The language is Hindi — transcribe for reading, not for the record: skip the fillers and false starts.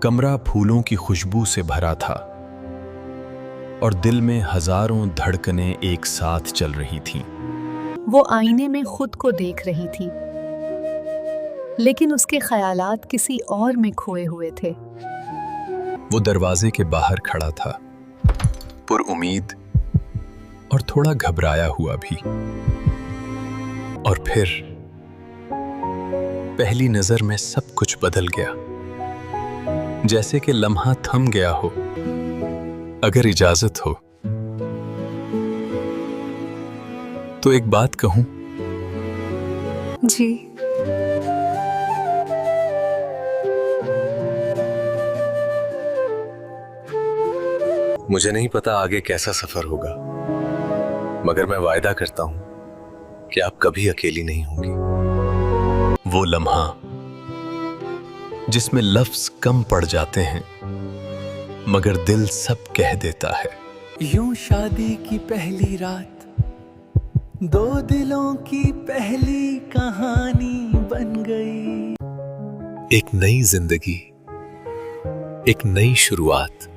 कमरा फूलों की खुशबू से भरा था और दिल में हजारों धड़कनें एक साथ चल रही थीं। वो आईने में खुद को देख रही थी, लेकिन उसके ख्यालात किसी और में खोए हुए थे। वो दरवाजे के बाहर खड़ा था, पुरउम्मीद और थोड़ा घबराया हुआ भी। और फिर पहली नजर में सब कुछ बदल गया, जैसे कि लम्हा थम गया हो। अगर इजाजत हो तो एक बात कहूं? जी। मुझे नहीं पता आगे कैसा सफर होगा, मगर मैं वायदा करता हूं कि आप कभी अकेली नहीं होंगी। वो लम्हा जिसमें लफ्ज कम पड़ जाते हैं मगर दिल सब कह देता है। यूं शादी की पहली रात, दो दिलों की पहली कहानी बन गई। एक नई जिंदगी, एक नई शुरुआत।